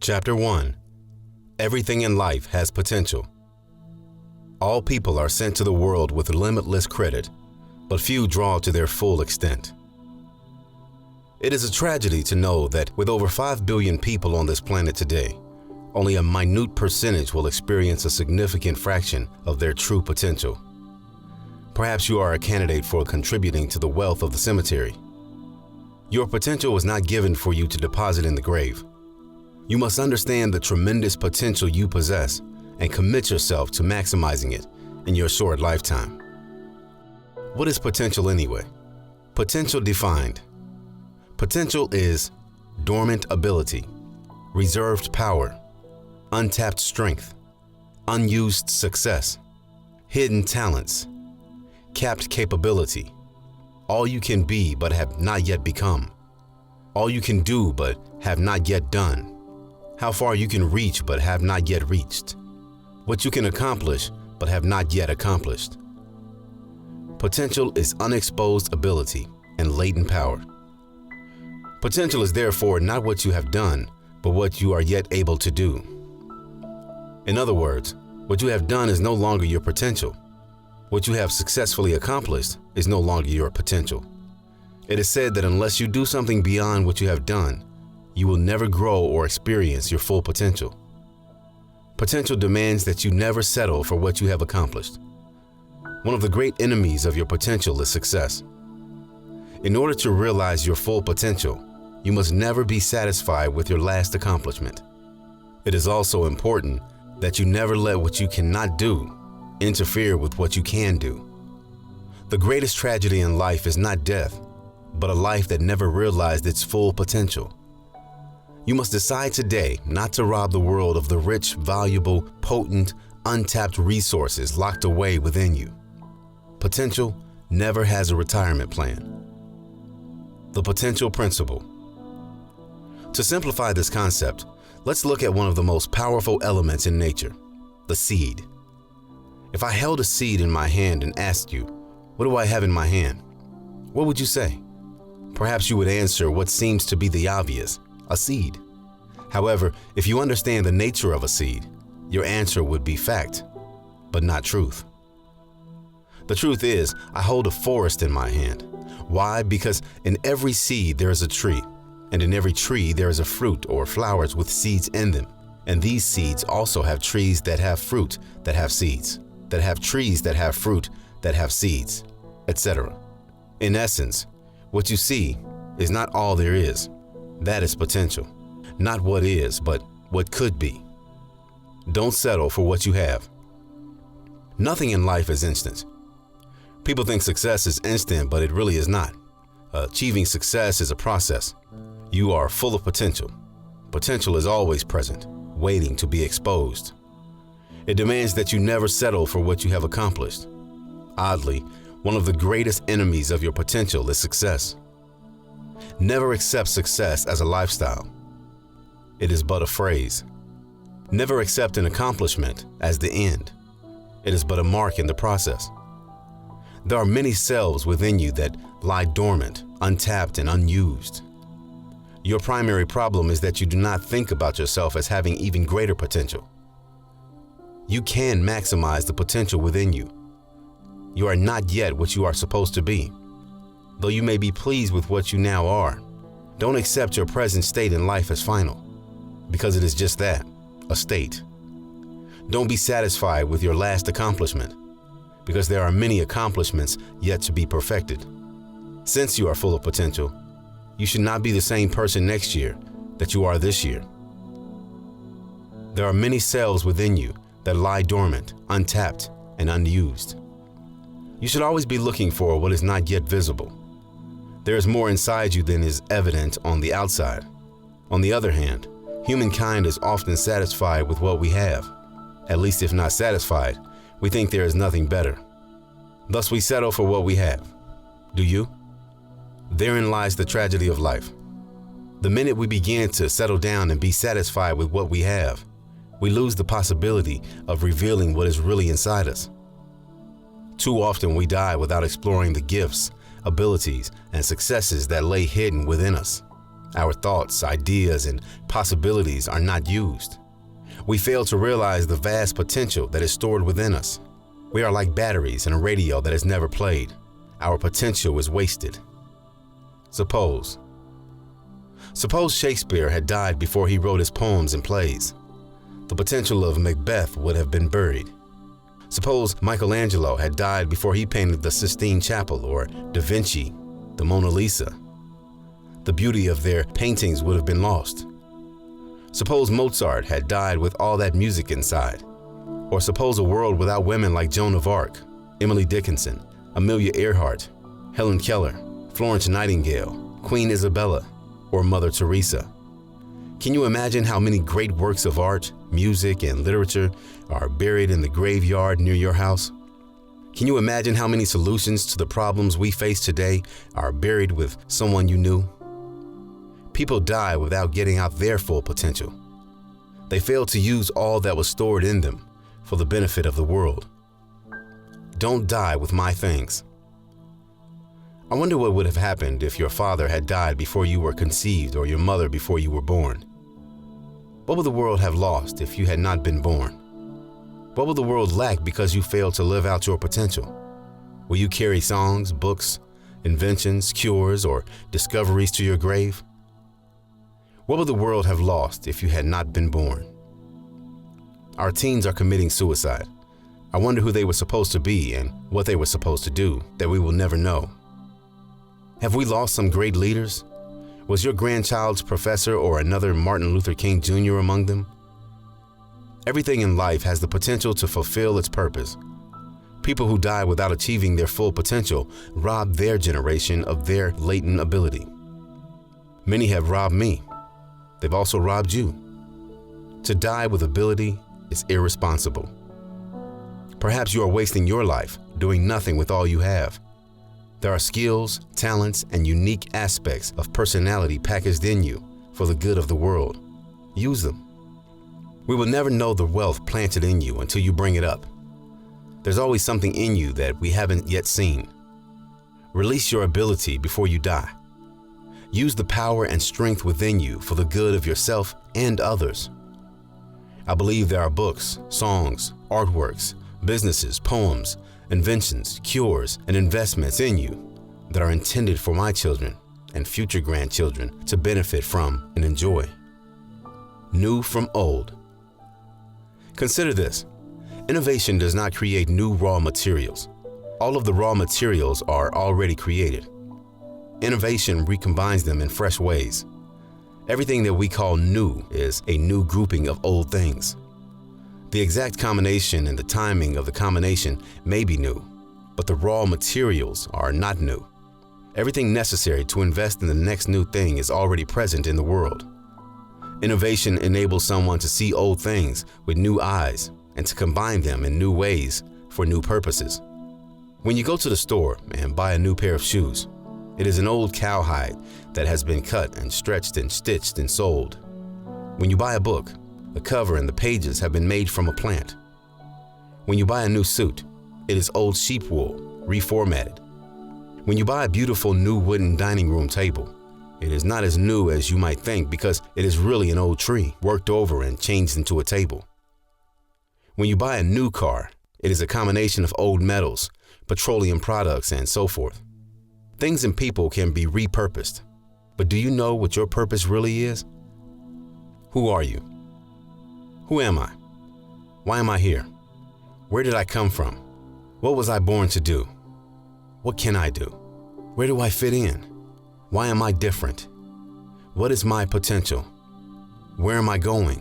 Chapter 1. Everything in life has potential. All people are sent to the world with limitless credit, but few draw to their full extent. It is a tragedy to know that with over 5 billion people on this planet today, only a minute percentage will experience a significant fraction of their true potential. Perhaps you are a candidate for contributing to the wealth of the cemetery. Your potential was not given for you to deposit in the grave. You must understand the tremendous potential you possess and commit yourself to maximizing it in your short lifetime. What is potential anyway? Potential defined. Potential is dormant ability, reserved power, untapped strength, unused success, hidden talents, capped capability, all you can be but have not yet become, all you can do but have not yet done, how far you can reach but have not yet reached, what you can accomplish but have not yet accomplished. Potential is unexposed ability and latent power. Potential is therefore not what you have done, but what you are yet able to do. In other words, what you have done is no longer your potential. What you have successfully accomplished is no longer your potential. It is said that unless you do something beyond what you have done, you will never grow or experience your full potential. Potential demands that you never settle for what you have accomplished. One of the great enemies of your potential is success. In order to realize your full potential, you must never be satisfied with your last accomplishment. It is also important that you never let what you cannot do interfere with what you can do. The greatest tragedy in life is not death, but a life that never realized its full potential. You must decide today not to rob the world of the rich, valuable, potent, untapped resources locked away within you. Potential never has a retirement plan. The potential principle. To simplify this concept, let's look at one of the most powerful elements in nature, the seed. If I held a seed in my hand and asked you, "What do I have in my hand?" what would you say? Perhaps you would answer what seems to be the obvious, a seed. However, if you understand the nature of a seed, your answer would be fact, but not truth. The truth is, I hold a forest in my hand. Why? Because in every seed there is a tree, and in every tree there is a fruit or flowers with seeds in them. And these seeds also have trees that have fruit that have seeds, that have trees that have fruit that have seeds, etc. In essence, what you see is not all there is. That is potential. Not what is, but what could be. Don't settle for what you have. Nothing in life is instant. People think success is instant, but it really is not. Achieving success is a process. You are full of potential. Potential is always present, waiting to be exposed. It demands that you never settle for what you have accomplished. Oddly, one of the greatest enemies of your potential is success. Never accept success as a lifestyle. It is but a phrase. Never accept an accomplishment as the end. It is but a mark in the process. There are many selves within you that lie dormant, untapped, and unused. Your primary problem is that you do not think about yourself as having even greater potential. You can maximize the potential within you. You are not yet what you are supposed to be. Though you may be pleased with what you now are, don't accept your present state in life as final, because it is just that, a state. Don't be satisfied with your last accomplishment, because there are many accomplishments yet to be perfected. Since you are full of potential, you should not be the same person next year that you are this year. There are many selves within you that lie dormant, untapped, and unused. You should always be looking for what is not yet visible. There is more inside you than is evident on the outside. On the other hand, humankind is often satisfied with what we have. At least if not satisfied, we think there is nothing better. Thus we settle for what we have. Do you? Therein lies the tragedy of life. The minute we begin to settle down and be satisfied with what we have, we lose the possibility of revealing what is really inside us. Too often we die without exploring the gifts, abilities, and successes that lay hidden within us. Our thoughts, ideas, and possibilities are not used. We fail to realize the vast potential that is stored within us. We are like batteries in a radio that is never played. Our potential is wasted. Suppose Shakespeare had died before he wrote his poems and plays. The potential of Macbeth would have been buried. Suppose Michelangelo had died before he painted the Sistine Chapel, or Da Vinci, the Mona Lisa. The beauty of their paintings would have been lost. Suppose Mozart had died with all that music inside. Or suppose a world without women like Joan of Arc, Emily Dickinson, Amelia Earhart, Helen Keller, Florence Nightingale, Queen Isabella, or Mother Teresa. Can you imagine how many great works of art, music, and literature are buried in the graveyard near your house? Can you imagine how many solutions to the problems we face today are buried with someone you knew? People die without getting out their full potential. They fail to use all that was stored in them for the benefit of the world. Don't die with my things. I wonder what would have happened if your father had died before you were conceived, or your mother before you were born. What would the world have lost if you had not been born? What will the world lack because you failed to live out your potential? Will you carry songs, books, inventions, cures, or discoveries to your grave? What would the world have lost if you had not been born? Our teens are committing suicide. I wonder who they were supposed to be and what they were supposed to do that we will never know. Have we lost some great leaders? Was your grandchild's professor or another Martin Luther King Jr. among them? Everything in life has the potential to fulfill its purpose. People who die without achieving their full potential rob their generation of their latent ability. Many have robbed me. They've also robbed you. To die with ability is irresponsible. Perhaps you are wasting your life doing nothing with all you have. There are skills, talents, and unique aspects of personality packaged in you for the good of the world. Use them. We will never know the wealth planted in you until you bring it up. There's always something in you that we haven't yet seen. Release your ability before you die. Use the power and strength within you for the good of yourself and others. I believe there are books, songs, artworks, businesses, poems, inventions, cures, and investments in you that are intended for my children and future grandchildren to benefit from and enjoy. New from old. Consider this. Innovation does not create new raw materials. All of the raw materials are already created. Innovation recombines them in fresh ways. Everything that we call new is a new grouping of old things. The exact combination and the timing of the combination may be new, but the raw materials are not new. Everything necessary to invest in the next new thing is already present in the world. Innovation enables someone to see old things with new eyes and to combine them in new ways for new purposes. When you go to the store and buy a new pair of shoes, it is an old cowhide that has been cut and stretched and stitched and sold. When you buy a book, the cover and the pages have been made from a plant. When you buy a new suit, it is old sheep wool, reformatted. When you buy a beautiful new wooden dining room table, it is not as new as you might think because it is really an old tree worked over and changed into a table. When you buy a new car, it is a combination of old metals, petroleum products, and so forth. Things and people can be repurposed, but do you know what your purpose really is? Who are you? Who am I? Why am I here? Where did I come from? What was I born to do? What can I do? Where do I fit in? Why am I different? What is my potential? Where am I going?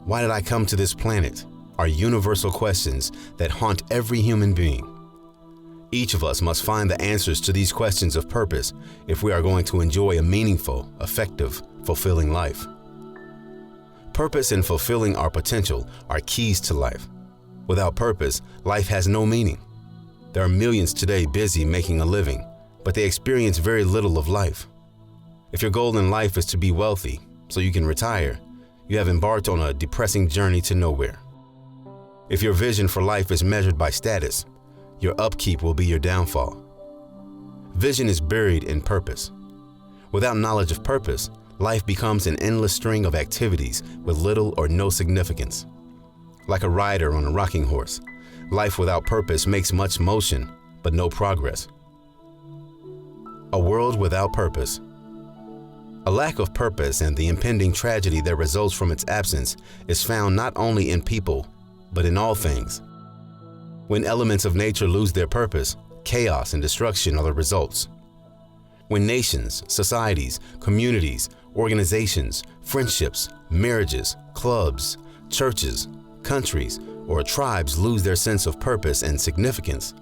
Why did I come to this planet? Are universal questions that haunt every human being. Each of us must find the answers to these questions of purpose if we are going to enjoy a meaningful, effective, fulfilling life. Purpose and fulfilling our potential are keys to life. Without purpose, life has no meaning. There are millions today busy making a living, but they experience very little of life. If your goal in life is to be wealthy so you can retire, you have embarked on a depressing journey to nowhere. If your vision for life is measured by status, your upkeep will be your downfall. Vision is buried in purpose. Without knowledge of purpose, life becomes an endless string of activities with little or no significance. Like a rider on a rocking horse, life without purpose makes much motion, but no progress. A world without purpose. A lack of purpose and the impending tragedy that results from its absence is found not only in people, but in all things. When elements of nature lose their purpose, chaos and destruction are the results. When nations, societies, communities, organizations, friendships, marriages, clubs, churches, countries, or tribes lose their sense of purpose and significance,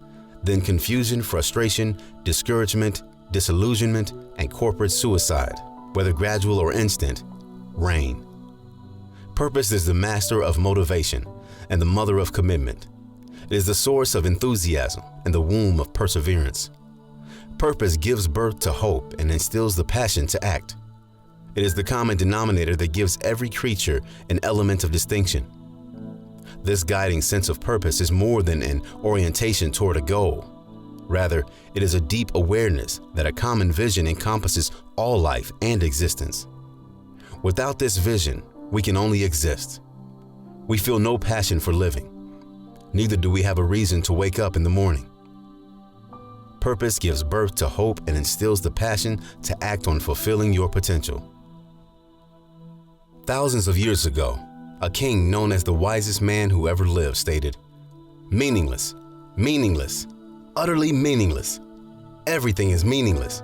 then confusion, frustration, discouragement, disillusionment, and corporate suicide, whether gradual or instant, reign. Purpose is the master of motivation and the mother of commitment. It is the source of enthusiasm and the womb of perseverance. Purpose gives birth to hope and instills the passion to act. It is the common denominator that gives every creature an element of distinction. This guiding sense of purpose is more than an orientation toward a goal. Rather, it is a deep awareness that a common vision encompasses all life and existence. Without this vision, we can only exist. We feel no passion for living. Neither do we have a reason to wake up in the morning. Purpose gives birth to hope and instills the passion to act on fulfilling your potential. Thousands of years ago, a king known as the wisest man who ever lived stated, "Meaningless, meaningless, utterly meaningless. Everything is meaningless."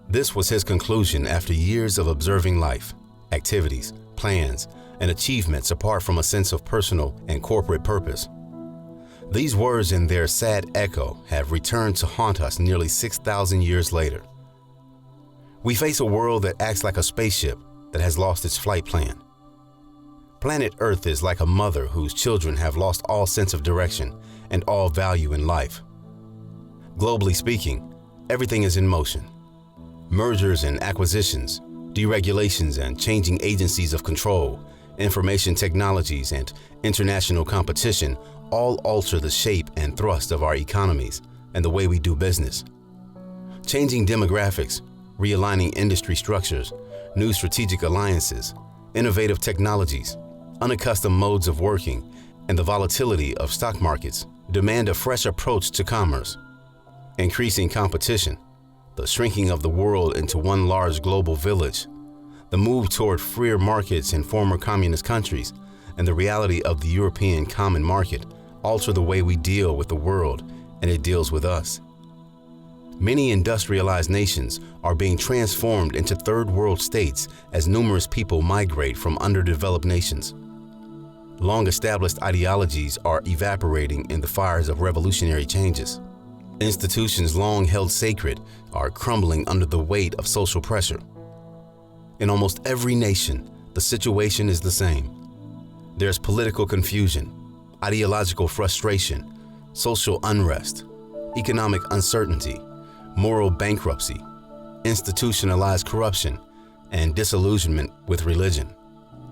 This was his conclusion after years of observing life, activities, plans, and achievements apart from a sense of personal and corporate purpose. These words and their sad echo have returned to haunt us nearly 6,000 years later. We face a world that acts like a spaceship that has lost its flight plan. Planet Earth is like a mother whose children have lost all sense of direction and all value in life. Globally speaking, everything is in motion. Mergers and acquisitions, deregulations and changing agencies of control, information technologies and international competition all alter the shape and thrust of our economies and the way we do business. Changing demographics, realigning industry structures, new strategic alliances, innovative technologies, unaccustomed modes of working, and the volatility of stock markets demand a fresh approach to commerce. Increasing competition, the shrinking of the world into one large global village, the move toward freer markets in former communist countries, and the reality of the European common market alter the way we deal with the world, and it deals with us. Many industrialized nations are being transformed into third world states as numerous people migrate from underdeveloped nations. Long-established ideologies are evaporating in the fires of revolutionary changes. Institutions long held sacred are crumbling under the weight of social pressure. In almost every nation, the situation is the same. There's political confusion, ideological frustration, social unrest, economic uncertainty, moral bankruptcy, institutionalized corruption, and disillusionment with religion.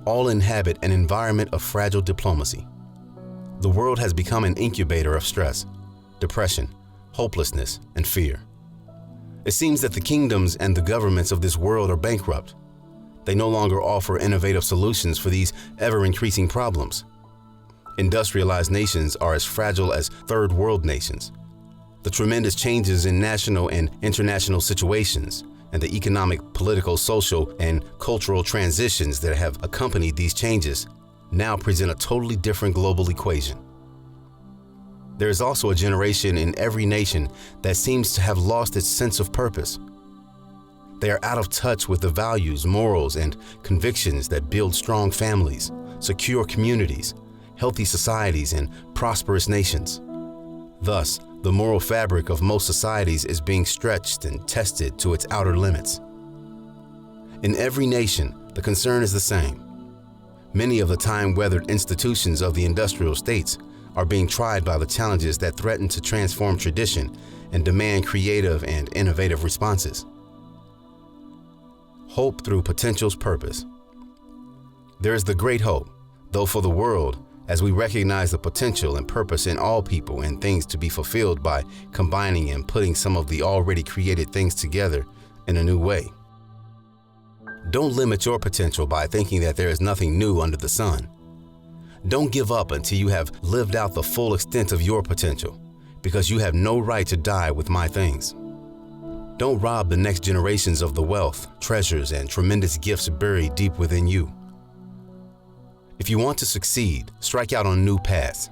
All inhabit an environment of fragile diplomacy. The world has become an incubator of stress, depression, hopelessness, and fear. It seems that the kingdoms and the governments of this world are bankrupt. They no longer offer innovative solutions for these ever-increasing problems. Industrialized nations are as fragile as third world nations. The tremendous changes in national and international situations and the economic, political, social, and cultural transitions that have accompanied these changes now present a totally different global equation. There is also a generation in every nation that seems to have lost its sense of purpose. They are out of touch with the values, morals, and convictions that build strong families, secure communities, healthy societies, and prosperous nations. Thus, the moral fabric of most societies is being stretched and tested to its outer limits. In every nation, the concern is the same. Many of the time-weathered institutions of the industrial states are being tried by the challenges that threaten to transform tradition and demand creative and innovative responses. Hope through potential's purpose. There is the great hope, though for the world, as we recognize the potential and purpose in all people and things to be fulfilled by combining and putting some of the already created things together, in a new way. Don't limit your potential by thinking that there is nothing new under the sun. Don't give up until you have lived out the full extent of your potential, because you have no right to die with my things. Don't rob the next generations of the wealth, treasures, and tremendous gifts buried deep within you. If you want to succeed, strike out on new paths.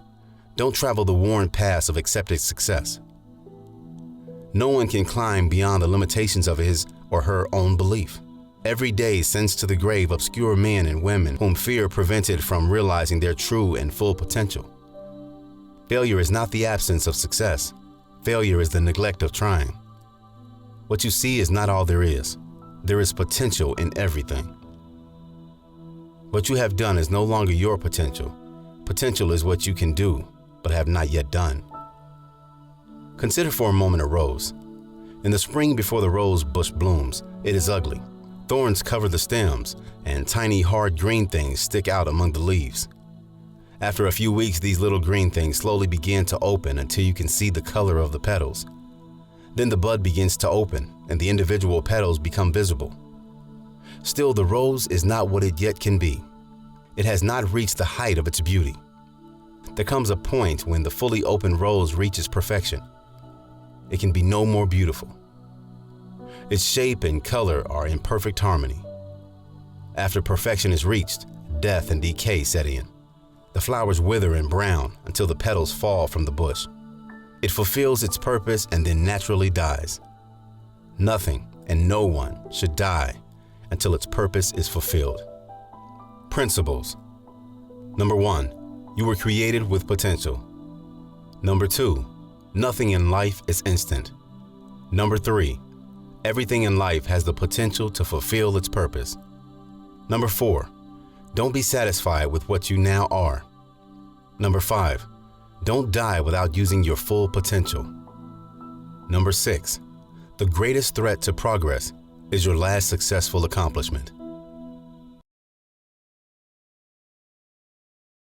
Don't travel the worn paths of accepted success. No one can climb beyond the limitations of his or her own belief. Every day sends to the grave obscure men and women whom fear prevented from realizing their true and full potential. Failure is not the absence of success. Failure is the neglect of trying. What you see is not all there is. There is potential in everything. What you have done is no longer your potential. Potential is what you can do, but have not yet done. Consider for a moment a rose. In the spring before the rose bush blooms, it is ugly. Thorns cover the stems, and tiny hard green things stick out among the leaves. After a few weeks, these little green things slowly begin to open until you can see the color of the petals. Then the bud begins to open, and the individual petals become visible. Still, the rose is not what it yet can be. It has not reached the height of its beauty. There comes a point when the fully open rose reaches perfection. It can be no more beautiful. Its shape and color are in perfect harmony. After perfection is reached, death and decay set in. The flowers wither and brown until the petals fall from the bush. It fulfills its purpose and then naturally dies. Nothing and no one should die until its purpose is fulfilled. Principles. Number 1, you were created with potential. Number 2, nothing in life is instant. Number 3, everything in life has the potential to fulfill its purpose. Number 4, don't be satisfied with what you now are. Number 5, don't die without using your full potential. Number 6, the greatest threat to progress is your last successful accomplishment.